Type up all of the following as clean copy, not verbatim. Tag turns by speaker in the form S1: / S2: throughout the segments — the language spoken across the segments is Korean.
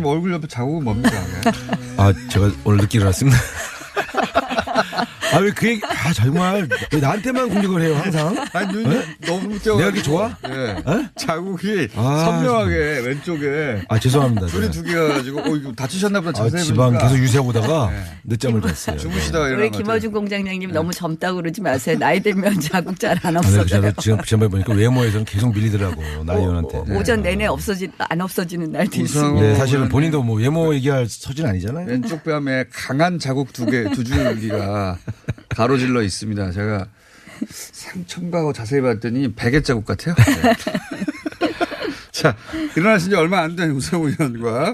S1: 지금 얼굴 옆에 자국은 뭡니까?
S2: 아, 제가 오늘 늦게 일어났습니다. 아, 왜 그 얘기, 정말. 왜 나한테만 공격을 해요, 항상?
S1: 아니, 눈이 너무 쪄.
S2: 내가 이렇게 좋아?
S1: 네.
S2: 어?
S1: 자국이 선명하게 왼쪽에.
S2: 죄송합니다.
S1: 둘이 두 개가 가지고, 이거 다치셨나 보다 자세히
S2: 지방
S1: 보니까.
S2: 계속 유세하고다가 늦잠을 잤어요.
S1: 주무시다가
S3: 우리
S1: 일어난 것
S3: 김어준 공장장님 너무 젊다고 그러지 마세요. 나이 들면 자국 잘 안
S2: 저도
S3: 없어져요.
S2: 지금 지난번에 보니까 외모에서는 계속 밀리더라고, 나이언한테.
S3: 오전 내내 안 없어지는 날도
S1: 우상호
S3: 있습니다.
S2: 네, 사실은 본인도 뭐 외모 얘기할 처지는 아니잖아요.
S1: 왼쪽 뺨에 강한 자국 두 줄기가 가로질러 있습니다. 제가 상첨가하고 자세히 봤더니 베개 자국 같아요. 네. 자, 일어나신 지 얼마 안 된 우상호 의원과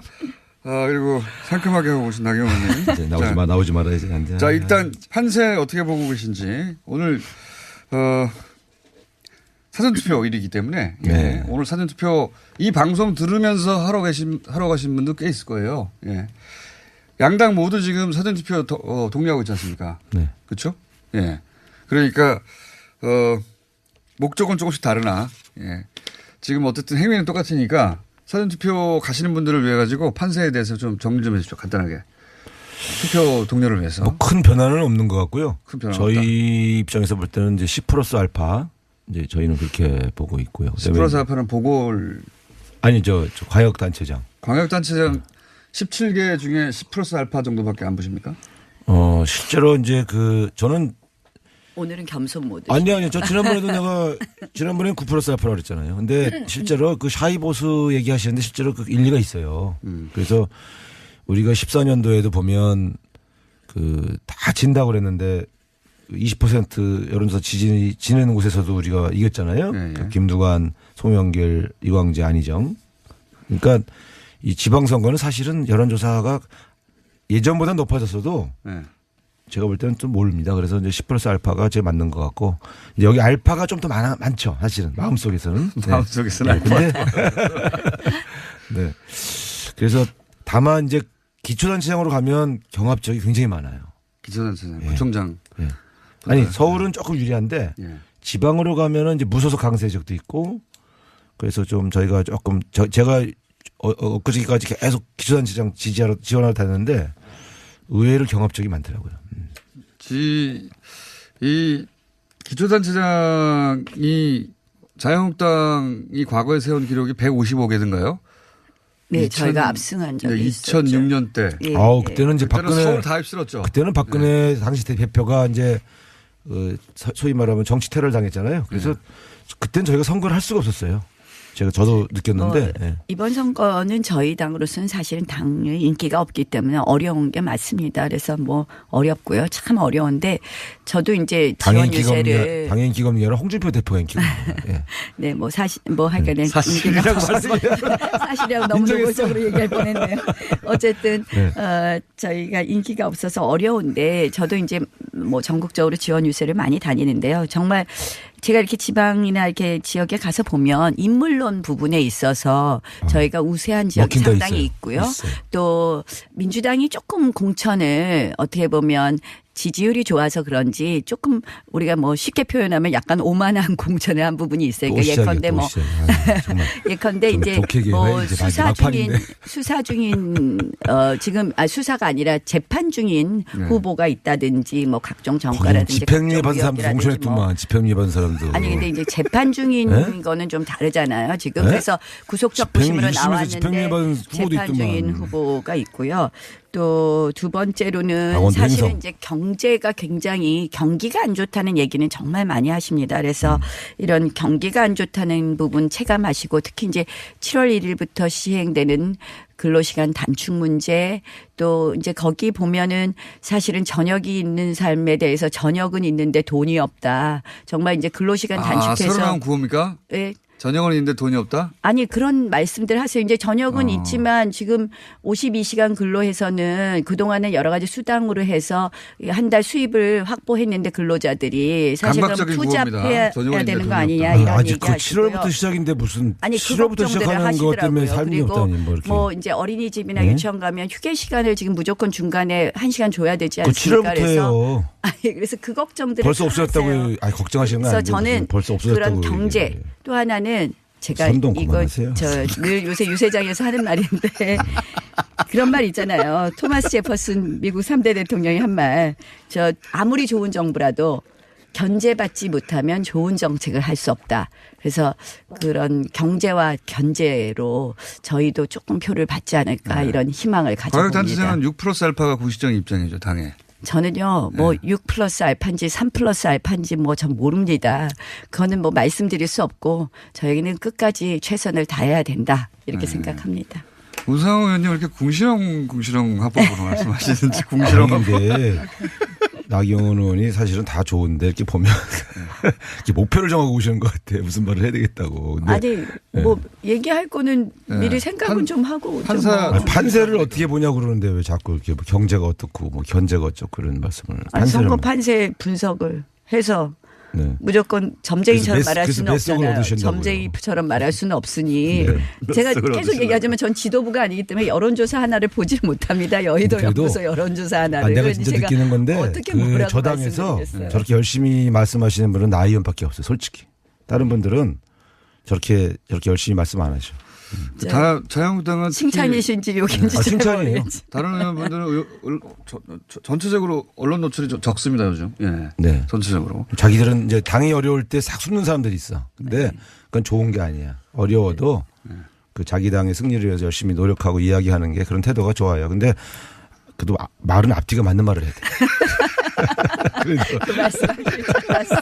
S1: 그리고 상큼하게 하고 오신 나경원 의원님.
S2: 나오지 말아야지, 안 돼.
S1: 자, 일단 판세 어떻게 보고 계신지. 오늘 사전투표 일이기 때문에
S2: 네.
S1: 오늘 사전투표 이 방송 들으면서 하러 가신 분도 꽤 있을 거예요. 예. 양당 모두 지금 사전투표 독려하고 있지 않습니까?
S2: 네.
S1: 그렇죠? 예. 그러니까 목적은 조금씩 다르나 예. 지금 어쨌든 행위는 똑같으니까 사전투표 가시는 분들을 위해 가지고 판세에 대해서 좀 정리 좀 해주십시오. 간단하게. 투표 동료를 위해서.
S2: 뭐 큰 변화는 없는 것 같고요.
S1: 큰 변화
S2: 저희
S1: 없다.
S2: 입장에서 볼 때는 이제 10 플러스 알파 이제 저희는 그렇게 보고 있고요.
S1: 10 플러스 알파는 보궐
S2: 아니 저 광역단체장.
S1: 광역단체장 17개 중에 10 플러스 알파 정도밖에 안 보십니까?
S2: 실제로 이제 저는
S3: 오늘은 겸손 모드.
S2: 아니요. 저 지난번에는 9 플러스 알파라고 그랬잖아요. 근데 실제로 그 샤이보스 얘기하시는데 실제로 그 일리가 있어요. 그래서 우리가 14년도에도 보면 다 진다고 그랬는데 20% 여론조사 지내는 곳에서도 우리가 이겼잖아요.
S1: 네, 네.
S2: 김두관, 송영길, 이광재, 안희정. 그러니까 이 지방선거는 사실은 여론조사가 예전보다 높아졌어도
S1: 네.
S2: 제가 볼 때는 좀 모릅니다. 그래서 이제 10 플러스 알파가 제일 맞는 것 같고 이제 여기 알파가 좀 더 많죠. 사실은 마음속에서는. 네.
S1: 마음속에서는 알파.
S2: 근데 네. 그래서 다만 이제 기초단체장으로 가면 경합적이 굉장히 많아요.
S1: 기초단체장,
S2: 예.
S1: 부총장.
S2: 예. 아니 서울은 조금 유리한데
S1: 예.
S2: 지방으로 가면은 이제 무소속 강세적도 있고 그래서 좀 저희가 조금 제가 엊그저께까지 계속 기초단체장 지원하러 다녔는데 의외로 경합적이 많더라고요.
S1: 이 기초단체장이 자유한국당이 과거에 세운 기록이 155개든가요?
S3: 네, 저희가 압승한 적이 있었죠.
S1: 2006년 때.
S3: 예,
S2: 그때는 이제
S1: 그때는
S2: 박근혜
S1: 서울 다 휩쓸었죠.
S2: 그때는 박근혜 당시 대표가 이제 소위 말하면 정치 테러를 당했잖아요. 그래서 그때는 저희가 선거를 할 수가 없었어요. 저도 느꼈는데. 예.
S3: 이번 선거는 저희 당으로서는 사실은 당의 인기가 없기 때문에 어려운 게 맞습니다. 그래서 뭐 어렵고요. 참 어려운데 저도 이제 지원 유세를
S2: 당의 인기가 없는 게 아니라 홍준표 대표가 인기가 없는 거예요.
S3: 네, 하여간에
S1: 사실이라고
S3: 사실이라고 너무 노골적으로 얘기할 뻔했네요. 어쨌든
S2: 네.
S3: 저희가 인기가 없어서 어려운데 저도 이제 뭐 전국적으로 지원 유세를 많이 다니는데요. 정말 제가 이렇게 지방이나 이렇게 지역에 가서 보면 인물론 부분에 있어서 저희가 우세한 지역이 상당히 있고요. 또 민주당이 조금 공천을 어떻게 보면 지지율이 좋아서 그런지 조금 우리가 뭐 쉽게 표현하면 약간 오만한 공천을 한 부분이 있어요. 그러니까 예컨대 이제 뭐 수사 중인 지금 수사가 아니라 재판 중인 후보가 있다든지 뭐 각종 정과라든지
S2: 집행유예 받은 사람도 공천했더만 집행유예 받은 사람도
S3: 아니 근데 이제 재판 중인
S2: 네?
S3: 거는 좀 다르잖아요. 지금
S2: 네?
S3: 그래서 구속적부심으로 나왔는데 재판 중인 후보가 있고요. 또 두 번째로는 사실은
S2: 행성.
S3: 이제 경제가 굉장히 경기가 안 좋다는 얘기는 정말 많이 하십니다. 그래서 이런 경기가 안 좋다는 부분 체감하시고 특히 이제 7월 1일부터 시행되는 근로시간 단축 문제 또 이제 거기 보면은 사실은 저녁이 있는 삶에 대해서 저녁은 있는데 돈이 없다. 정말 이제 근로시간 단축해서.
S1: 새로 나온 구호입니까?
S3: 네.
S1: 저녁은 있는데 돈이 없다?
S3: 아니 그런 말씀들 하세요. 이제 저녁은 있지만 지금 52시간 근로해서는 그동안은 여러 가지 수당으로 해서 한 달 수입을 확보했는데 근로자들이 사실 그럼 투잡해야 되는 거 아니냐 이런
S2: 아직
S3: 얘기
S2: 그
S3: 하시고요.
S2: 7월부터 시작인데 무슨
S3: 아니
S2: 7월부터 시작하는 것 때문에 삶이 없다니
S3: 뭐 이제 어린이집이나 유치원 가면 휴게 시간을 지금 무조건 중간에 1시간 줘야 되지 않습니까?
S2: 7월부터예요.
S3: 그래서 그 걱정들을
S2: 벌써 없어졌다고 걱정하시는 거 아니에요?
S3: 그래서 저는
S2: 벌써 없어졌다고
S3: 그런 경제 또 하나는 제가 이거 늘 요새 유세장에서 하는 말인데 그런 말 있잖아요. 토마스 제퍼슨 미국 3대 대통령이 한 말. 아무리 좋은 정부라도 견제받지 못하면 좋은 정책을 할 수 없다. 그래서 그런 경제와 견제로 저희도 조금 표를 받지 않을까 이런 희망을 가져봅니다.
S1: 광역단체장은 6+알파가 구시정 입장이죠, 당에.
S3: 저는요, 뭐, 6+알파인지 3+알파인지 뭐 전 모릅니다. 그거는 뭐 말씀드릴 수 없고, 저희는 끝까지 최선을 다해야 된다. 이렇게 생각합니다.
S1: 우상호 의원님 왜 이렇게 궁시렁 합법으로 말씀하시는지 궁시렁인데.
S2: 나경원 의원이 사실은 다 좋은데 이렇게 보면 이렇게 목표를 정하고 오시는 것 같아요. 무슨 말을 해야 되겠다고. 근데
S3: 아니, 뭐, 얘기할 거는 미리 생각은 좀 하고.
S2: 판세를 어떻게 보냐고 그러는데 왜 자꾸 이렇게 뭐 경제가 어떻고 뭐 견제가 어쩌고 그런 말씀을.
S3: 선거 판세 분석을 해서 네. 무조건 점쟁이처럼 말할 수는 없잖아요. 점쟁이처럼 말할 수는 없으니 네. 제가 계속 얘기하지만 전 지도부가 아니기 때문에 여론조사 하나를 보지 못합니다. 여의도 연구소 여론조사 하나를.
S2: 내가 진짜 느끼는 건데
S3: 어떻게
S2: 그 저당에서 저렇게 열심히 말씀하시는 분은 나 의원밖에 없어요. 솔직히. 다른 분들은 저렇게 열심히 말씀 안 하죠.
S1: 자유한국당은
S3: 칭찬이신지 욕인지
S2: 칭찬이에요.
S1: 다른 의원분들은 전체적으로 언론 노출이 적습니다 요즘. 예.
S2: 네.
S1: 전체적으로.
S2: 자기들은 이제 당이 어려울 때 싹 숨는 사람들이 있어. 근데 그건 좋은 게 아니야. 어려워도 그 자기 당의 승리를 위해서 열심히 노력하고 이야기하는 게 그런 태도가 좋아요. 근데 그래도 말은 앞뒤가 맞는 말을 해야 돼.
S3: 그 말씀하실 줄 알았어.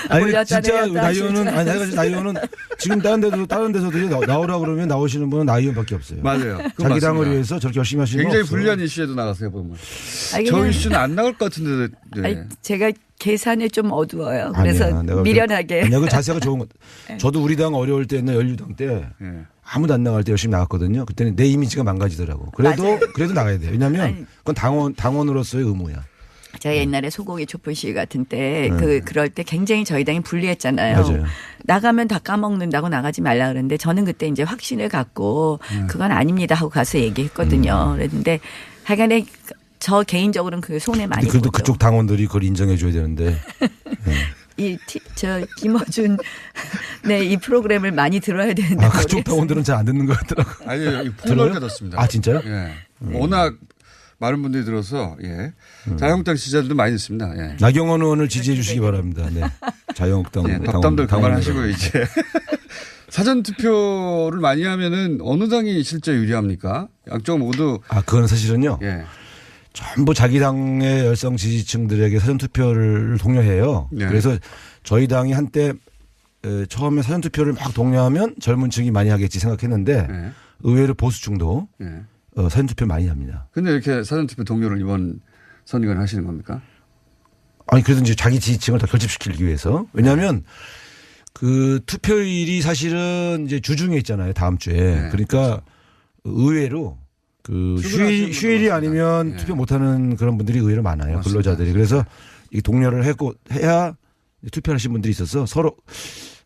S2: 아니 진짜 나 의원은 지금 다른 데서도 나오라 그러면 나오시는 분은 나 의원밖에 없어요.
S1: 맞아요.
S2: 자기 당을 위해서 저렇게 열심히 하시는 분
S1: 굉장히 불리한 이슈에도 나가세요 보면. 저 이슈는 안 나올 것 같은데. 네.
S3: 아니, 제가 계산이 좀 어두워요. 그래서 아니야, 미련하게.
S2: 아니야, 그 자세가 좋은 것. 저도 우리 당 어려울 때 옛날 연류당 때 아무도 안 나갈 때 열심히 나갔거든요. 그때는 내 이미지가 망가지더라고. 그래도 나가야 돼요. 왜냐하면 그건 당원으로서의 의무야.
S3: 제가 옛날에 소고기 촛불 시위 같은 때 그럴 때 굉장히 저희 당이 불리했잖아요.
S2: 맞아요.
S3: 나가면 다 까먹는다고 나가지 말라 그랬는데 저는 그때 이제 확신을 갖고 그건 아닙니다 하고 가서 얘기했거든요. 그랬는데 하여간에 저 개인적으로는 그게 손해 많이
S2: 그래도
S3: 보죠.
S2: 그쪽 당원들이 그걸 인정해 줘야 되는데.
S3: 김어준 이 프로그램을 많이 들어야 되는데.
S2: 그쪽 당원들은 잘 안 듣는 것 같더라고.
S1: 아니요. 폭넓게 듣습니다.
S2: 아, 진짜요?
S1: 예. 워낙 많은 분들이 들어서 자유한국당 지지자들도 많이 듣습니다. 예.
S2: 나경원 의원을 지지해 주시기 바랍니다. 네. 자유한국당
S1: 덕담들 그만하시고 이제 사전투표를 많이 하면은 어느 당이 실제 유리합니까? 양쪽 모두.
S2: 그건 사실은요. 전부 자기 당의 열성 지지층들에게 사전투표를 독려해요. 그래서 저희 당이 한때 처음에 사전투표를 막 독려하면 젊은 층이 많이 하겠지 생각했는데 의외로 보수층도 사전투표 많이 합니다.
S1: 근데 이렇게 사전투표 동료를 이번 선거에 하시는 겁니까?
S2: 아니, 그래도 이제 자기 지지층을 더 결집시키기 위해서. 왜냐하면 그 투표일이 사실은 이제 주중에 있잖아요. 다음 주에. 그러니까 의외로 그 휴일이 아니면 투표 못하는 그런 분들이 의외로 많아요. 맞습니다. 근로자들이. 그래서 이 독려를 해야 투표하신 분들이 있어서 서로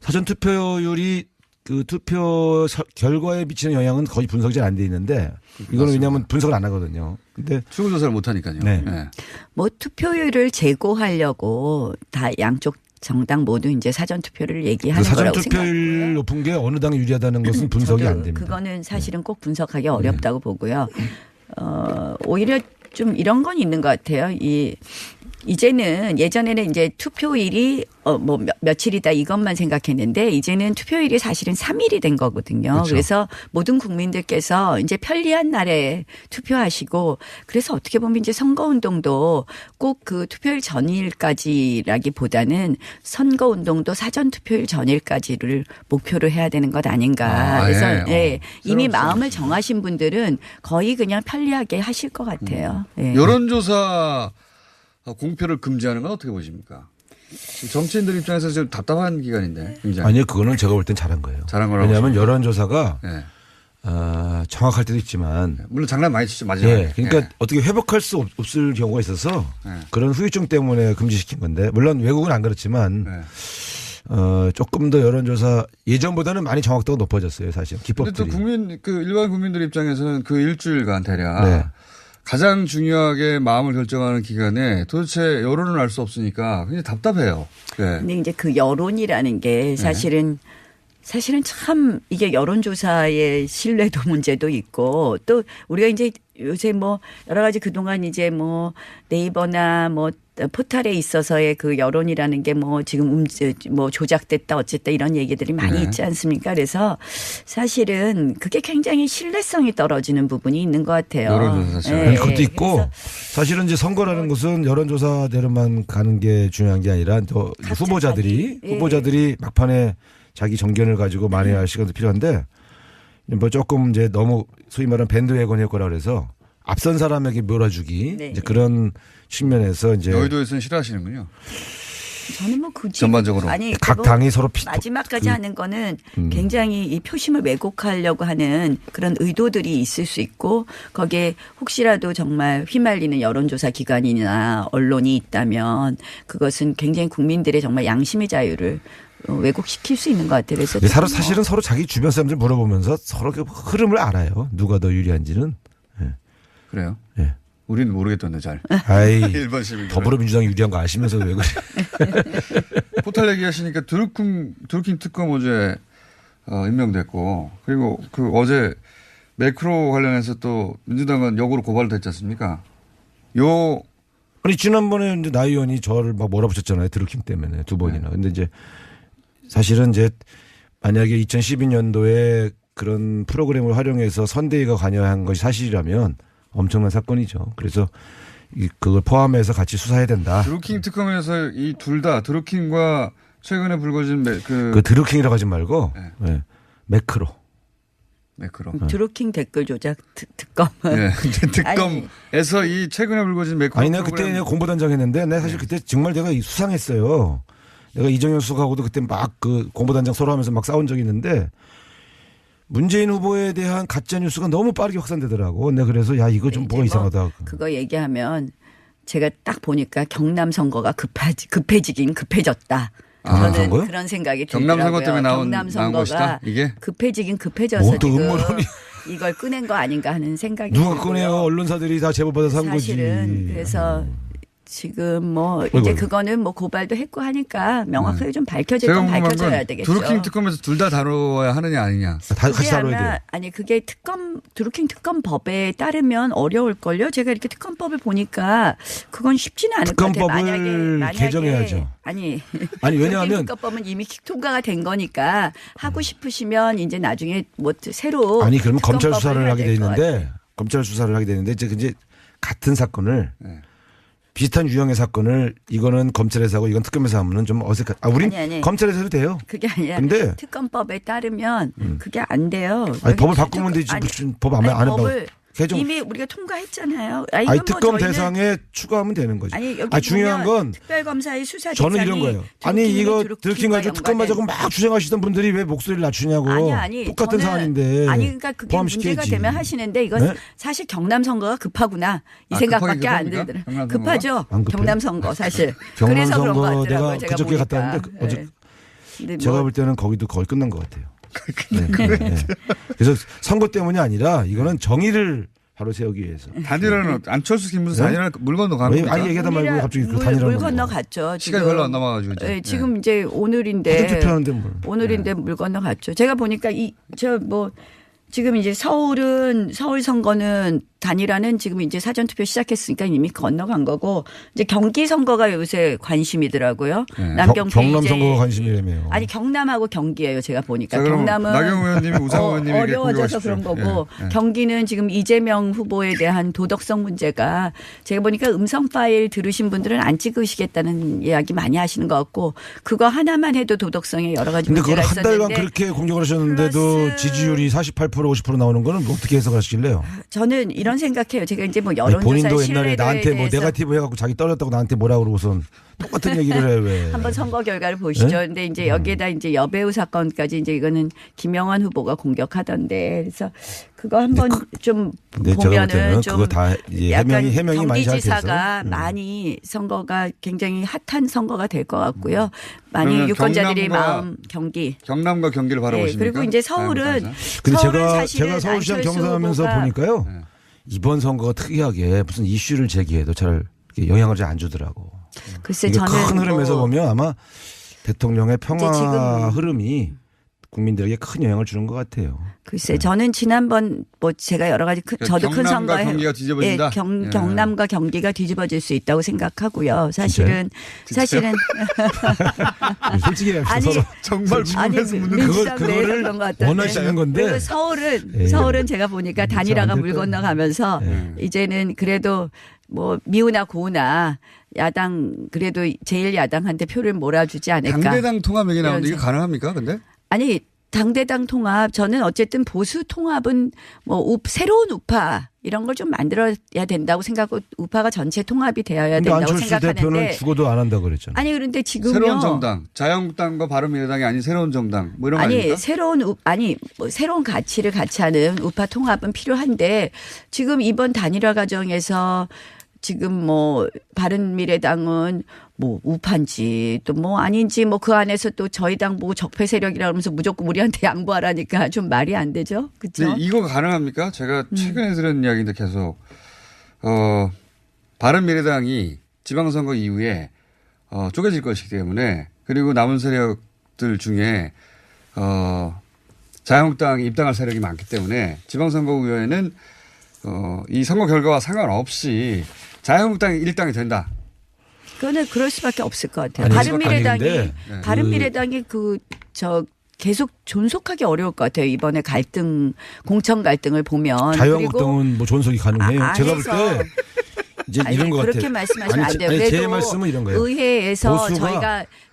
S2: 사전투표율이 그 투표 결과에 미치는 영향은 거의 분석이 잘 안 돼 있는데 이거는 왜냐하면 분석을 안 하거든요. 근데
S1: 출구조사를 못 하니까요.
S2: 네.
S3: 뭐 투표율을 제고하려고 다 양쪽 정당 모두 이제 사전투표를 얘기하는 거라고 생각해요.
S2: 사전투표율 높은 게 어느 당이 유리하다는 것은 분석이 안 됩니다.
S3: 그거는 사실은 꼭 분석하기 어렵다고 보고요. 오히려 좀 이런 건 있는 것 같아요. 이제는 예전에는 이제 투표일이 뭐 며칠이다 이것만 생각했는데 이제는 투표일이 사실은 3일이 된 거거든요. 그렇죠. 그래서 모든 국민들께서 이제 편리한 날에 투표하시고 그래서 어떻게 보면 이제 선거운동도 꼭 그 투표일 전일까지라기보다는 선거운동도 사전투표일 전일까지를 목표로 해야 되는 것 아닌가. 그래서 이미 마음을 정하신 분들은 거의 그냥 편리하게 하실 것 같아요.
S1: 여론조사 공표를 금지하는 건 어떻게 보십니까? 정치인들 입장에서 좀 답답한 기간인데. 굉장히.
S2: 아니요. 그거는 제가 볼 땐 잘한 거예요.
S1: 잘한 거라고.
S2: 왜냐하면 여론조사가 정확할 때도 있지만.
S1: 물론 장난 많이 치죠. 마지막에.
S2: 그러니까 어떻게 회복할 수 없을 경우가 있어서 그런 후유증 때문에 금지시킨 건데 물론 외국은 안 그렇지만 조금 더 여론조사 예전보다는 많이 정확도가 높아졌어요. 사실. 기법들이.
S1: 그런데 또 일반 국민들 입장에서는 그 일주일간 대략 가장 중요하게 마음을 결정하는 기간에 도대체 여론을 알 수 없으니까 굉장히 답답해요.
S3: 근데 이제 그 여론이라는 게 사실은 사실은 참 이게 여론조사의 신뢰도 문제도 있고 또 우리가 이제 요새 뭐 여러 가지 그동안 이제 뭐 네이버나 뭐 포털에 있어서의 그 여론이라는 게 뭐 지금 뭐 조작됐다 어쨌다 이런 얘기들이 많이
S1: 네.
S3: 있지 않습니까? 그래서 사실은 그게 굉장히 신뢰성이 떨어지는 부분이 있는 것 같아요.
S1: 여론조사 자체가.
S3: 예,
S2: 아니, 그것도
S3: 예.
S2: 있고
S3: 그래서
S2: 사실은 이제 선거라는 것은 여론조사대로만 가는 게 중요한 게 아니라 또
S3: 각자
S2: 후보자들이
S3: 자기, 예.
S2: 후보자들이 막판에 자기 정견을 가지고 만회할 시간도 필요한데 뭐 조금 이제 너무 소위 말하는 밴드웨건 효과라 그래서 앞선 사람에게 몰아주기
S3: 네.
S2: 이제 그런 측면에서 이제
S1: 여의도에서는 싫어하시는군요.
S3: 저는 뭐 굳이
S1: 전반적으로.
S3: 아니
S2: 각
S3: 그거
S2: 당이 서로
S3: 마지막까지 하는 거는 굉장히 이 표심을 왜곡하려고 하는 그런 의도들이 있을 수 있고 거기에 혹시라도 정말 휘말리는 여론조사 기관이나 언론이 있다면 그것은 굉장히 국민들의 정말 양심의 자유를 왜곡시킬 수 있는 것 같아요. 그래서 조금 뭐
S2: 사실은 서로 자기 주변 사람들 물어보면서 서로 그 흐름을 알아요. 누가 더 유리한지는.
S1: 그래요?
S2: 예.
S1: 우리는 모르겠던데 잘.
S2: 아이
S1: 일반 시민.
S2: 더불어민주당이 유리한 거 아시면서 왜 그래?
S1: 포털 얘기하시니까 드루킹 특검 어제 임명됐고 그리고 그 어제 매크로 관련해서 또 민주당은 역으로 고발도 했지 않습니까? 요
S2: 아니 지난번에 이제 나 의원이 저를 막 몰아붙였잖아요. 드루킹 때문에 두 번이나. 근데 이제 사실은 이제 만약에 2012년도에 그런 프로그램을 활용해서 선대위가 관여한 것이 사실이라면 엄청난 사건이죠. 그래서 그걸 포함해서 같이 수사해야 된다.
S1: 드루킹 특검에서 이 둘 다 드루킹과 최근에 불거진
S2: 그 드루킹이라고 하지 말고
S1: 네.
S2: 네. 매크로.
S1: 매크로.
S3: 드루킹 댓글 조작 특검.
S1: 네. 특검에서 이 최근에 불거진 매크로.
S2: 아니 내가 그때 내가 공보단장 했는데 내가 사실 그때 정말 내가 수상했어요. 내가 이정현 수석하고도 그때 막 그 공보단장 서로 하면서 막 싸운 적이 있는데 문재인 후보에 대한 가짜 뉴스가 너무 빠르게 확산되더라고. 내가 그래서 야 이거 좀 뭐가 이상하다.
S3: 그거 얘기하면 제가 딱 보니까 경남 선거가 급해지긴 급해졌다. 저는
S2: 선거요?
S3: 그런 생각이
S1: 경남
S3: 들더라고요.
S1: 선거 때문에 나온
S3: 경남 선거가
S1: 것이다, 이게?
S3: 급해지긴 급해져서
S2: 뭐 또
S3: 지금
S2: 음모론이.
S3: 이걸 꺼낸 거 아닌가 하는 생각이
S2: 누가
S3: 들고요.
S2: 꺼내요? 언론사들이 다 제보 받아서 한 거지.
S3: 사실은 그래서 지금 뭐 이제
S2: 어이구.
S3: 그거는 뭐 고발도 했고 하니까 명확하게 좀 밝혀질
S1: 제가
S3: 건
S1: 궁금한
S3: 밝혀져야
S1: 건
S3: 되겠죠.
S1: 드루킹 특검에서 둘 다 다뤄야 하느냐 아니냐.
S2: 다 같이
S3: 그게
S2: 다뤄야
S3: 아마
S2: 돼요.
S3: 아니 그게 드루킹 특검법에 따르면 어려울걸요. 제가 이렇게 특검법을 보니까 그건 쉽지는 않을 것 같아요.
S2: 특검법을 개정해야죠.
S3: 아니
S2: 왜냐하면
S3: 특검법은 이미 통과가 된 거니까 하고 싶으시면 이제 나중에 뭐 새로
S2: 아니 그러면 검찰
S3: 특검법을
S2: 수사를
S3: 해야
S2: 하게 돼
S3: 될것 같아요.
S2: 있는데 검찰 수사를 하게 되는데 이제 같은 사건을
S1: 네.
S2: 비슷한 유형의 사건을 이거는 검찰에서 하고 이건 특검에서 하면은 좀 어색한. 우린
S3: 아니.
S2: 검찰에서 해도 돼요.
S3: 그게 아니라
S2: 근데
S3: 특검법에 따르면 그게 안 돼요.
S2: 아니, 법을
S3: 여기
S2: 바꾸면 되지
S3: 아니,
S2: 무슨 법 안
S3: 아니,
S2: 한다고.
S3: 법을
S2: 개정.
S3: 이미 우리가 통과했잖아요.
S2: 아니
S3: 이건 뭐
S2: 특검
S3: 저희는
S2: 대상에 추가하면 되는 거지.
S3: 아니 여기
S2: 중요한
S3: 보면
S2: 건
S3: 특별검사의 수사
S2: 저는
S3: 대상이
S2: 이런 거예요. 아니 이거 드루킹 가지고 특검 가지고 막 주장하시던 분들이 왜 목소리를 낮추냐고.
S3: 아니
S2: 똑같은
S3: 저는
S2: 사안인데.
S3: 아니 그러니까 그게 문제가
S2: 포함시켜야지.
S3: 되면 하시는데 이건
S2: 네?
S3: 사실 경남 선거가 급하구나 이
S1: 아,
S3: 생각밖에
S1: 급하긴
S3: 안
S1: 급합니까?
S3: 들더라고요.
S1: 경남 선거가?
S3: 급하죠.
S2: 안 급해요?
S3: 경남 선거 사실.
S2: 경남
S3: 그래서 그런 것
S2: 선거
S3: 같더라고요.
S2: 내가
S3: 제가
S2: 그저께
S3: 보니까.
S2: 갔다 왔는데 어제
S3: 근데
S2: 제가
S3: 뭐
S2: 볼 때는 거기도 거의 끝난 것 같아요. 네. 그래서 선거 때문이 아니라 이거는 정의를 바로 세우기 위해서.
S1: 단일화는 안철수 김문수 단일화 물 건너 가는
S2: 왜
S1: 겁니까?
S2: 아니 얘기하다 말고 갑자기 그
S3: 물
S2: 단일화는
S3: 건너
S2: 뭐.
S3: 갔죠.
S1: 시간이 별로 안 남아가지고 이제.
S3: 네, 지금 이제 오늘인데
S2: 투표하는데 뭘.
S3: 오늘인데 물 건너 갔죠. 제가 보니까 지금 이제 서울 선거는 단일화는 지금 이제 사전투표 시작했으니까 이미 건너간 거고 이제 경기 선거가 요새 관심이더라고요.
S1: 네.
S3: 남경
S2: 경남
S3: 이제
S2: 선거가 관심이라며요.
S3: 아니 경남하고 경기예요. 제가 보니까
S1: 자, 그럼
S3: 경남은
S1: 나경원 의원님이 우상호 의원님에게
S3: 어려워져서
S1: 공격하십시오.
S3: 그런 거고
S1: 예, 예.
S3: 경기는 지금 이재명 후보에 대한 도덕성 문제가 제가 보니까 음성 파일 들으신 분들은 안 찍으시겠다는 이야기 많이 하시는 것 같고 그거 하나만 해도 도덕성에 여러 가지
S2: 근데 그걸
S3: 문제가
S2: 한 달간
S3: 있었는데
S2: 그렇게 공격을 하셨는데도
S3: 플러스-
S2: 지지율이 48% 50% 나오는 거는 어떻게 해석하시길래요?
S3: 저는 이런 생각해요. 제가 이제 뭐
S2: 아니,
S3: 여론조사
S2: 본인도
S3: 신뢰도에
S2: 옛날에 나한테 뭐
S3: 대해서
S2: 네거티브 해갖고 자기 떨어졌다고 나한테 뭐라 그러고선 똑같은 얘기를 해 왜?
S3: 한번 선거 결과를 보시죠.
S2: 네?
S3: 근데 이제 여기에다 이제 여배우 사건까지 이제 이거는 김영환 후보가 공격하던데 그래서 그거 한번 좀
S2: 근데 제가 볼 때는
S3: 보면은 좀
S2: 그거 다 이제
S3: 약간
S2: 해명이 많이 잘 돼서.
S3: 경기지사가 많이 선거가 굉장히 핫한 선거가 될 것 같고요. 많이
S1: 그러면
S3: 유권자들의
S1: 경남과-
S3: 마음 경기가
S1: 경기를 바라보십니까?
S3: 그리고 이제 서울은
S2: 근데
S3: 서울은
S2: 제가
S3: 사실은
S2: 서울시장
S3: 안철수
S2: 경선하면서
S3: 후보가
S2: 보니까요.
S1: 네.
S2: 이번 선거가 특이하게 무슨 이슈를 제기해도 잘 이렇게 영향을 잘 안 주더라고.
S3: 글쎄
S2: 이게
S3: 저는
S2: 큰 흐름에서
S3: 뭐
S2: 보면 아마 대통령의 평화
S3: 이제 지금
S2: 흐름이 국민들에게 큰 영향을 주는 것 같아요.
S3: 글쎄, 저는 지난번 뭐 제가 여러 가지 저도 큰
S1: 경남과
S3: 선거에
S1: 경기가 뒤집어진다.
S3: 예, 경남과 경기가 뒤집어질 수 있다고 생각하고요. 사실은
S2: 솔직히
S3: 아니
S2: 서로
S1: 정말
S3: 아니
S1: 궁금해서 묻는
S3: 민주당
S2: 그거를
S3: 내에서 그런 것 같던데.
S2: 원하시는 건데.
S3: 그리고 서울은 제가 보니까 단일화가 물 건너가면서 이제는 그래도 뭐 미우나 고우나 야당 그래도 제일 야당한테 표를 몰아주지 않을까.
S1: 당대당 통합 얘기 나오는데 이게
S3: 이런
S1: 가능합니까? 근데
S3: 아니 당대당 통합 저는 어쨌든 보수 통합은 뭐 새로운 우파 이런 걸 좀 만들어야 된다고 생각하고 우파가 전체 통합이 되어야
S2: 근데
S3: 된다고
S2: 안철수 대표는
S3: 생각하는데
S2: 죽어도 안 한다고 그랬잖아요.
S3: 아니 그런데 지금요
S1: 새로운 정당, 자유한국당과 바른미래당이 아닌 새로운 정당 뭐 이런 거
S3: 아니
S1: 아닙니까?
S3: 새로운 가치를 같이 하는 우파 통합은 필요한데 지금 이번 단일화 과정에서 지금 뭐 바른미래당은 뭐 우파인지 또 뭐 아닌지 뭐 그 안에서 또 저희 당 보고 적폐 세력이라 그러면서 무조건 우리한테 양보하라니까 좀 말이 안 되죠. 그렇죠?
S1: 이거 가능합니까? 제가 최근에 들은 이야기인데 계속 바른미래당이 지방선거 이후에 쪼개질 것이기 때문에 그리고 남은 세력들 중에 자유한국당이 입당할 세력이 많기 때문에 지방선거구에는 이 선거 결과와 상관없이 자유한국당이 일당이 된다.
S3: 그거는 그럴 수밖에 없을 것 같아요.
S2: 아니,
S3: 바른미래당이 계속 존속하기 어려울 것 같아요. 이번에 공천 갈등을 보면.
S2: 자유한국당은 뭐 존속이 가능해요. 제가 볼 때 이제 이런 것 같아요.
S3: 그렇게 말씀하시면 안 돼요.
S2: 제 말씀은 이런 거예요.
S3: 의회에서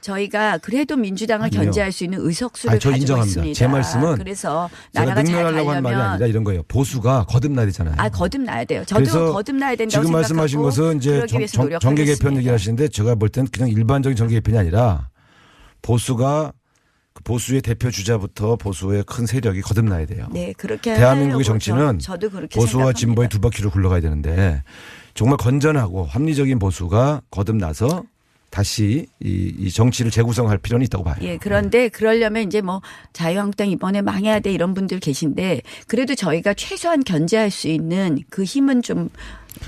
S3: 저희가 그래도 민주당을
S2: 아니요.
S3: 견제할 수 있는 의석수를
S2: 저
S3: 가지고
S2: 인정합니다.
S3: 있습니다.
S2: 제 말씀은
S3: 그래서
S2: 제가
S3: 나라가 잘
S2: 능멸하려고 하는 말이 아니라
S3: 가려면
S2: 이런 거예요. 보수가 거듭나야 되잖아요.
S3: 거듭나야 돼요. 저도
S2: 그래서
S3: 거듭나야 된다고
S2: 지금
S3: 생각하고
S2: 말씀하신 것은 이제
S3: 그러기 위해서
S2: 정계 개편
S3: 노력하겠습니다.
S2: 얘기하시는데 제가 볼 때는 그냥 일반적인 정계 개편이 아니라 보수가 그 보수의 대표 주자부터 보수의 큰 세력이 거듭나야 돼요.
S3: 네, 그렇게
S2: 대한민국의
S3: 하려고
S2: 정치는
S3: 저도 그렇게
S2: 보수와
S3: 생각합니다.
S2: 진보의 두 바퀴로 굴러가야 되는데 정말 건전하고 합리적인 보수가 거듭나서 다시 이 정치를 재구성할 필요는 있다고 봐요.
S3: 예, 그런데 그러려면 이제 뭐 자유한국당 이번에 망해야 돼 이런 분들 계신데 그래도 저희가 최소한 견제할 수 있는 그 힘은 좀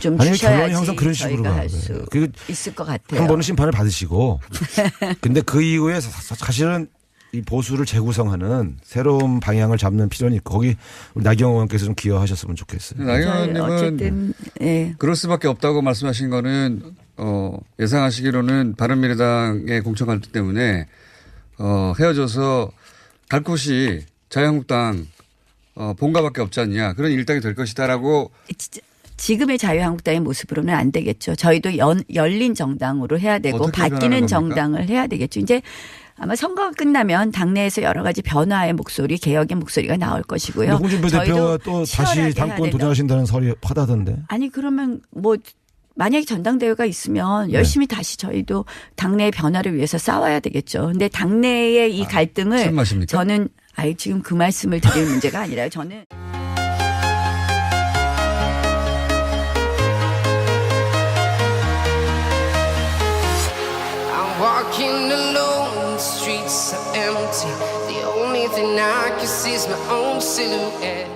S2: 아니,
S3: 주셔야지
S2: 결론이 항상 그런 식으로
S3: 저희가 할
S2: 가요.
S3: 수
S2: 그
S3: 있을 것 같아요.
S2: 한 번은 심판을 받으시고 근데 그 이후에 사실은 이 보수를 재구성하는 새로운 방향을 잡는 필요는 있고 거기 우리 나경원 의원께서 좀 기여하셨으면 좋겠어요.
S1: 나경원 의원님은
S3: 어쨌든 예.
S1: 그럴 수밖에 없다고 말씀하신 거는 예상하시기로는 바른미래당의 공천 갈등 때문에 헤어져서 갈 곳이 자유한국당 본가밖에 없지 않냐 그런 일당이 될 것이다라고.
S3: 지금의 자유한국당의 모습으로는 안 되겠죠. 저희도 열린 정당으로 해야 되고
S1: 어떻게
S3: 바뀌는
S1: 변화하는
S3: 정당을 해야 되겠죠. 이제 아마 선거가 끝나면 당내에서 여러 가지 변화의 목소리, 개혁의 목소리가 나올 것이고요.
S2: 홍준표 대표가 또 다시
S3: 치열하게
S2: 당권
S3: 해야
S2: 도전하신다는 설이 화다던데.
S3: 아니 그러면 뭐 만약에 전당대회가 있으면 열심히 다시 저희도 당내의 변화를 위해서 싸워야 되겠죠. 근데 당내의 이 갈등을
S1: 술 마십니까?
S3: 저는 지금 그 말씀을 드릴 문제가 아니라요. 저는
S4: Walking alone, the streets are empty. The only thing I can see is my own silhouette.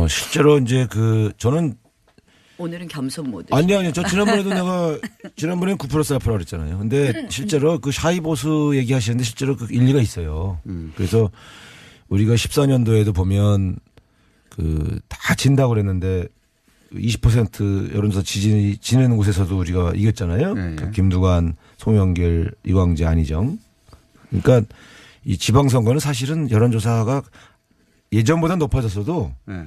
S2: 실제로 이제 저는
S3: 오늘은 겸손 모드.
S2: 아니요. 저 지난번에는 9+4% 그랬잖아요. 근데 실제로 그 샤이 보수 얘기하시는데 실제로 그 일리가 있어요. 그래서 우리가 14년도에도 보면 다 진다고 그랬는데 20% 여론조사 지내는 곳에서도 우리가 이겼잖아요.
S1: 네,
S2: 그 김두관, 송영길, 이광재, 안희정. 그러니까 이 지방선거는 사실은 여론조사가 예전보다 높아졌어도
S1: 네.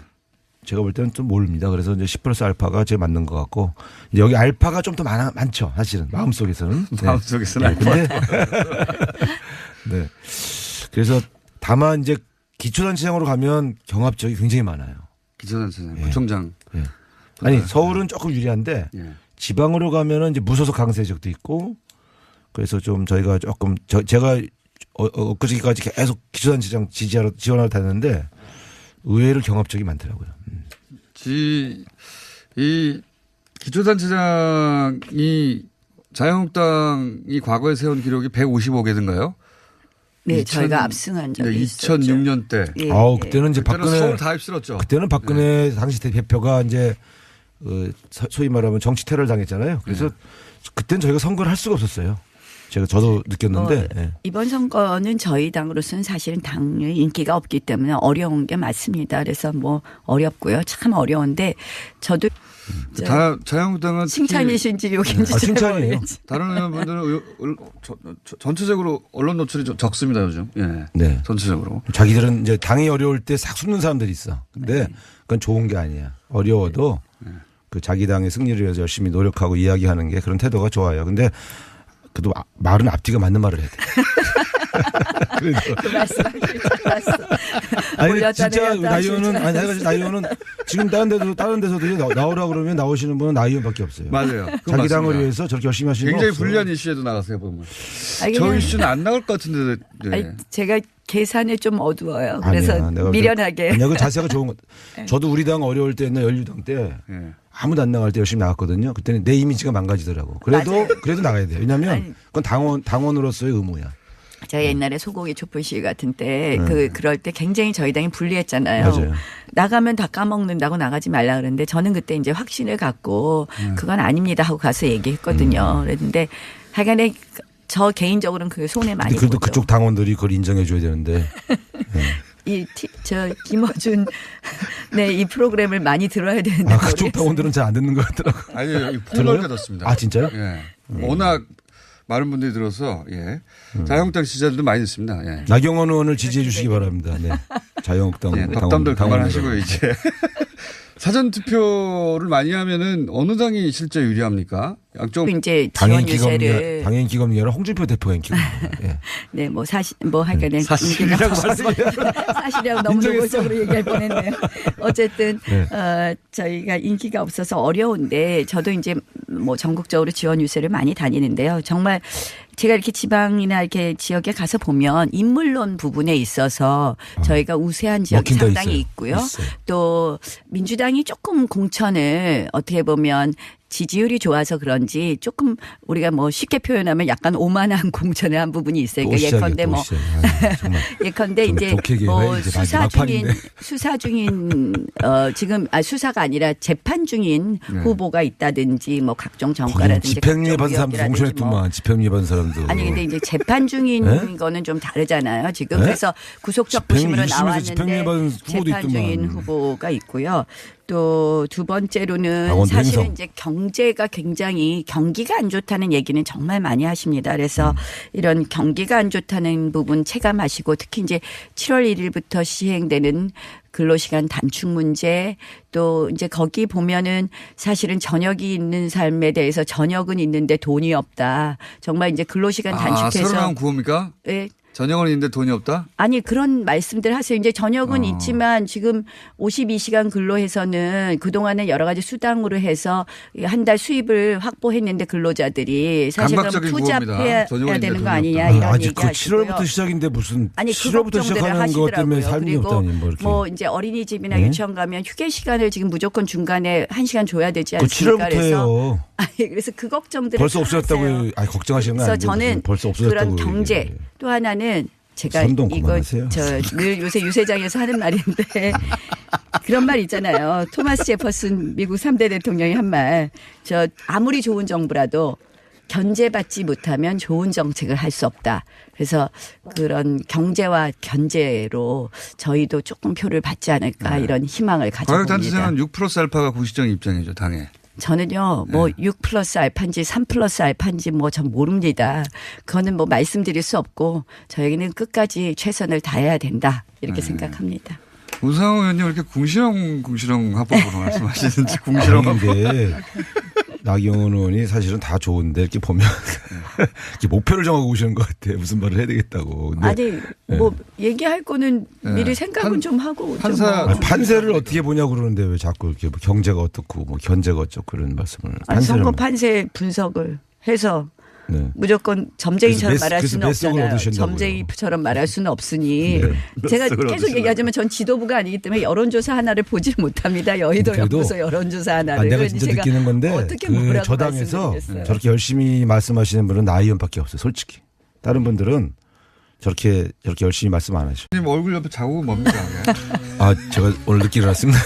S2: 제가 볼 때는 좀 모릅니다. 그래서 이제 10+ 알파가 제일 맞는 것 같고 여기 알파가 좀 더 많죠. 사실은 마음속에서는. 네.
S1: 마음속에서는 알파.
S2: 근데 네. 그래서 다만 이제 기초단체장으로 가면 경합적이 굉장히 많아요.
S1: 기초단체장, 구청장.
S2: 네. 아니 서울은 조금 유리한데
S1: 예.
S2: 지방으로 가면은 이제 무소속 강세력도 있고 그래서 좀 저희가 조금 제가 엊그저께까지 계속 기초단체장 지원하러 다녔는데 의외로 경합적이 많더라고요.
S1: 이 기초단체장이 자유한국당이 과거에 세운 기록이 155개든가요?
S3: 네, 저희가 압승한 적이 있었죠.
S1: 2006년 때.
S3: 예,
S2: 그때는 이제
S1: 그때는
S2: 박근혜
S1: 서울 다 휩쓸었죠.
S2: 그때는 박근혜 당시 대표가 이제 소위 말하면 정치 테러를 당했잖아요. 그래서 그때는 저희가 선거를 할 수가 없었어요. 저도 느꼈는데. 예.
S3: 이번 선거는 저희 당으로서는 사실은 당의 인기가 없기 때문에 어려운 게 맞습니다. 그래서 뭐 어렵고요. 참 어려운데 저도
S1: 자유한국당은
S3: 칭찬이신지 욕인지 잘
S2: 칭찬이에요.
S3: 모르겠지.
S1: 다른 의원분들은 전체적으로 언론 노출이 좀 적습니다 요즘. 예.
S2: 네.
S1: 전체적으로.
S2: 자기들은 이제 당이 어려울 때 싹 숨는 사람들이 있어. 근데 그건 좋은 게 아니야. 어려워도 그 자기 당의 승리를 위해서 열심히 노력하고 이야기하는 게 그런 태도가 좋아요. 근데 그래도 말은 앞뒤가 맞는 말을 해야 돼.
S3: 그 말씀하실 줄 알았어.
S2: 아니
S3: 올렸다
S2: 진짜
S3: 내렸다
S2: 나
S3: 하실 줄
S2: 의원은 아니
S3: 알았어.
S2: 나 의원은 지금 다른 데서도 나오라 그러면 나오시는 분은 나 의원밖에 없어요.
S1: 맞아요. 그건
S2: 자기 당을
S1: 맞습니다.
S2: 위해서 저렇게 열심히 하시는 분
S1: 굉장히
S2: 없어요.
S1: 불리한 이슈에도 나가세요 보면.
S3: 아니,
S1: 저
S3: 그냥-
S1: 이슈는 안 나올 것 같은데. 네.
S3: 아니, 제가 계산에 좀 어두워요. 그래서
S2: 아니야, 내가
S3: 미련하게.
S2: 아니야, 그 자세가 좋은 것. 저도 우리 당 어려울 때 옛날 연류당 때
S1: 예.
S2: 아무도 안 나갈 때 열심히 나갔거든요. 그때는 내 이미지가 망가지더라고.
S3: 맞아요.
S2: 그래도 나가야 돼요. 왜냐하면
S3: 아니.
S2: 그건 당원으로서의 의무야.
S3: 제가 옛날에 소고기 촛불 시위 같은 때 그럴 때 굉장히 저희 당이 불리했잖아요.
S2: 맞아요.
S3: 나가면 다 까먹는다고 나가지 말라 그러는데 저는 그때 이제 확신을 갖고 그건 아닙니다 하고 가서 얘기했거든요. 그랬는데 하여간에 저 개인적으로는 그게 손해 많이
S2: 근데 그래도
S3: 보죠.
S2: 그쪽 당원들이 그걸 인정해 줘야 되는데.
S3: 저 김어준 네, 이 프로그램을 많이 들어야 되는데
S2: 아, 그쪽
S3: 모르겠어요.
S2: 당원들은 잘 안 듣는 것 같더라고.
S1: 아니 여기
S2: 들어요?
S1: 폭넓게 듣습니다.
S2: 아, 진짜요?
S1: 예. 워낙 많은 분들이 들어서 예. 자유한국당 지지자들도 많이 듣습니다. 예.
S2: 나경원 의원을 지지해 주시기 바랍니다. 네. 자유한국당
S1: 예, 덕담들 그만하시고
S2: 당원들.
S1: 이제 사전 투표를 많이 하면은 어느 당이 실제 유리합니까? 양쪽
S3: 이제
S2: 당연
S3: 지원
S2: 기검이
S3: 유세를
S2: 당연 기검이 아니라 홍준표 대표가 인기가. 예.
S3: 네, 뭐 하여간에
S1: 사실이라고
S3: 사실이라고 너무
S2: 인정했어.
S3: 노골적으로 얘기할 뻔했네요. 어쨌든
S2: 네.
S3: 저희가 인기가 없어서 어려운데 저도 이제 뭐 전국적으로 지원 유세를 많이 다니는데요. 정말 제가 이렇게 지방이나 이렇게 지역에 가서 보면 인물론 부분에 있어서 저희가 우세한 지역이
S2: 먹힌 데
S3: 상당히
S2: 있어요.
S3: 있고요.
S2: 있어요.
S3: 또 민주당이 조금 공천을 어떻게 보면 지지율이 좋아서 그런지 조금 우리가 뭐 쉽게 표현하면 약간 오만한 공천을 한 부분이 있어요. 그러니까 예컨대 뭐
S2: 정말
S3: 예컨대
S2: 정말
S3: 이제
S2: 좋게 얘기해.
S3: 뭐
S2: 이제
S3: 수사
S2: 막판인데.
S3: 중인 지금 수사가 아니라 재판 중인 후보가 있다든지 뭐 각종
S2: 거기
S3: 정가라든지
S2: 집행유예 받은
S3: 각종
S2: 사람도
S3: 의혹이라든지
S2: 공천했더만 집행유예 받은 사람도.
S3: 아니 근데 이제 재판 중인
S2: 네?
S3: 거는 좀 다르잖아요. 지금
S2: 네?
S3: 그래서 구속적
S2: 집행
S3: 부심으로
S2: 1심에서 집행유예 받은
S3: 나왔는데
S2: 후보도
S3: 재판 중인
S2: 있더만.
S3: 후보가 있고요. 또 두 번째로는
S2: 강원도
S3: 사실은
S2: 행성.
S3: 이제 경제가 굉장히 경기가 안 좋다는 얘기는 정말 많이 하십니다. 그래서 이런 경기가 안 좋다는 부분 체감하시고 특히 이제 7월 1일부터 시행되는 근로시간 단축 문제 또 이제 거기 보면은 사실은 저녁이 있는 삶에 대해서 저녁은 있는데 돈이 없다. 정말 이제 근로시간 단축해서
S1: 새로 나온 구호입니까?
S3: 예.
S1: 저녁은 있는데 돈이 없다?
S3: 아니 그런 말씀들 하세요. 이제 저녁은 있지만 지금 52시간 근로해서는 그동안은 여러 가지 수당으로 해서 한 달 수입을 확보했는데 근로자들이 사실 그럼
S1: 강박적인
S3: 투잡해야
S1: 구호입니다. 저녁은
S3: 되는
S1: 있는데
S3: 거
S1: 돈이
S3: 아니냐
S1: 없다.
S3: 이런
S2: 아직
S3: 얘기
S2: 그
S3: 하시고요.
S2: 7월부터 시작인데 무슨
S3: 아니
S2: 7월부터 시작하는 것 때문에 삶이
S3: 그리고
S2: 없다니 뭐 이렇게.
S3: 뭐 이제 어린이집이나
S2: 네?
S3: 유치원 가면 휴게 시간을 지금 무조건 중간에 1시간 줘야 되지
S2: 그
S3: 않습니까?
S2: 7월부터예요.
S3: 아니 그래서 그 걱정들을
S2: 벌써
S3: 다
S2: 없어졌다고.
S3: 하세요.
S2: 아니 걱정하시는 건
S3: 그래서
S2: 아닌데
S3: 저는
S2: 벌써 없어졌다고.
S3: 그런 경제
S2: 얘기해요.
S3: 또 하나는 제가
S2: 선동
S3: 이거
S2: 그만하세요.
S3: 늘 요새 유세장에서 하는 말인데 그런 말 있잖아요. 토마스 제퍼슨 미국 3대 대통령이 한 말. 저 아무리 좋은 정부라도 견제받지 못하면 좋은 정책을 할 수 없다. 그래서 그런 경제와 견제로 저희도 조금 표를 받지 않을까 이런 희망을 가져봅니다.
S1: 과학단체장은 6+알파가 공식적인 입장이죠 당에.
S3: 저는요, 뭐 6+알파인지 3+알파인지 뭐 전 모릅니다. 그거는 뭐 말씀드릴 수 없고 저에게는 끝까지 최선을 다해야 된다. 이렇게 생각합니다.
S1: 우상호 의원님 왜 이렇게 궁시렁 합법으로 말씀하시는지 궁시렁 합법.
S2: 아닌데 나경원 의원이 사실은 다 좋은데 이렇게 보면 이렇게 목표를 정하고 오시는 것 같아. 무슨 말을 해야 되겠다고. 근데
S3: 아니 뭐 얘기할 거는 미리 생각은 좀 하고 좀 뭐.
S2: 아니, 판세를 어떻게 보냐고 그러는데 왜 자꾸 이렇게 뭐 경제가 어떻고 뭐 견제가 어쩌고 그런 말씀을.
S3: 아니, 선거
S2: 뭐-
S3: 판세 분석을 해서
S2: 네.
S3: 무조건 점쟁이처럼
S2: 그래서
S3: 말할
S2: 그래서
S3: 수는
S2: 메스를
S3: 없잖아요.
S2: 얻으신다고요.
S3: 점쟁이처럼 말할 수는 없으니
S2: 네.
S3: 제가
S1: 메스를
S3: 계속
S1: 얻으시려고.
S3: 얘기하지만 전 지도부가 아니기 때문에 여론조사 하나를 보질 못합니다. 여의도
S2: 그래도
S3: 연구소 여론조사 하나를.
S2: 아, 내가
S3: 그러니
S2: 진짜
S3: 제가
S2: 느끼는 건데
S3: 어떻게
S2: 그
S3: 뭐라고
S2: 저당에서
S3: 말씀드리겠어요.
S2: 저렇게 열심히 말씀하시는 분은 나 의원밖에 없어요. 솔직히. 다른 분들은 저렇게 열심히 말씀 안 하셔.
S1: 님 얼굴 옆에 자국은 뭡니까? 그게?
S2: 아 제가 오늘 늦게 일어났습니다.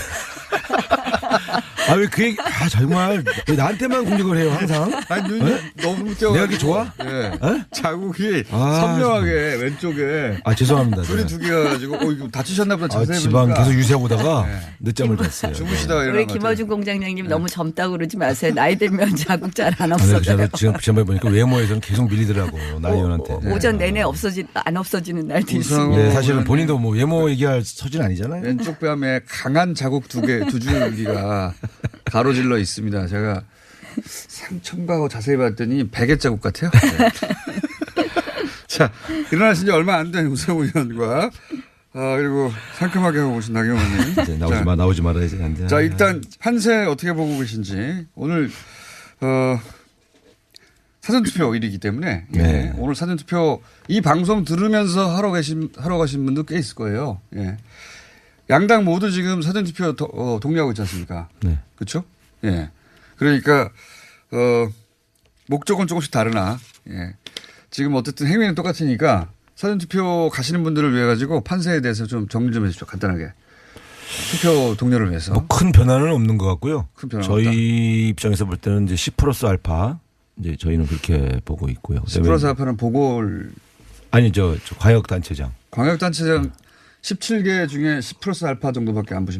S2: 아, 왜 그 얘기, 정말. 왜 나한테만 공격을 해요, 항상?
S1: 아니, 눈이 너무 띄어.
S2: 내가 이렇게 좋아?
S1: 예.
S2: 에?
S1: 자국이
S2: 아,
S1: 선명하게 왼쪽에
S2: 죄송합니다.
S1: 둘이 두 개가 가지고, 이거 다치셨나 보다. 자세히
S2: 지방
S1: 보니까.
S2: 계속 유세하고 오다가
S1: 네.
S2: 늦잠을 잤어요.
S1: 주무시다가
S3: 우리
S1: 일어난 것
S3: 김어준
S1: 같아요.
S3: 공장장님 너무 젊다고 그러지 마세요. 나이 들면 자국 잘 안
S2: 네,
S3: 없어져요.
S2: 저도 지금 지난번에 보니까 외모에서는 계속 밀리더라고, 나이언한테.
S3: 오전 내내 안 없어지는 날도
S1: 우상호
S3: 있습니다.
S2: 네, 사실은 본인도 뭐 외모 얘기할 처지는 아니잖아요.
S1: 왼쪽 뺨에 강한 자국 두 줄기가 가로질러 있습니다. 제가 상처인가 하고 자세히 봤더니 베개 자국 같아요. 네. 자, 일어나신 지 얼마 안 된 우상호 의원과 그리고 상큼하게 하고 오신 나경원 의원님.
S2: 이제 나오지 말아야지. 안 돼.
S1: 자, 일단 판세 어떻게 보고 계신지. 오늘 사전투표 일이기 때문에
S2: 네.
S1: 오늘 사전투표 이 방송 들으면서 하러 가신 분도 꽤 있을 거예요. 예. 양당 모두 지금 사전투표 독려하고 있지 않습니까?
S2: 네.
S1: 그렇죠? 예. 그러니까 목적은 조금씩 다르나 예. 지금 어쨌든 행위는 똑같으니까 사전투표 가시는 분들을 위해 가지고 판세에 대해서 좀 정리 좀 해주십시오. 간단하게. 투표 동료를 위해서.
S2: 뭐 큰 변화는 없는 것 같고요.
S1: 큰 변화는
S2: 저희 입장에서 볼 때는 이제 10 플러스 알파 이제 저희는 그렇게 보고 있고요.
S1: 10 플러스 알파는 보궐
S2: 아니 저 광역단체장.
S1: 광역단체장 17개 중에 10 플러스 알파 정도밖에 안 보십니다.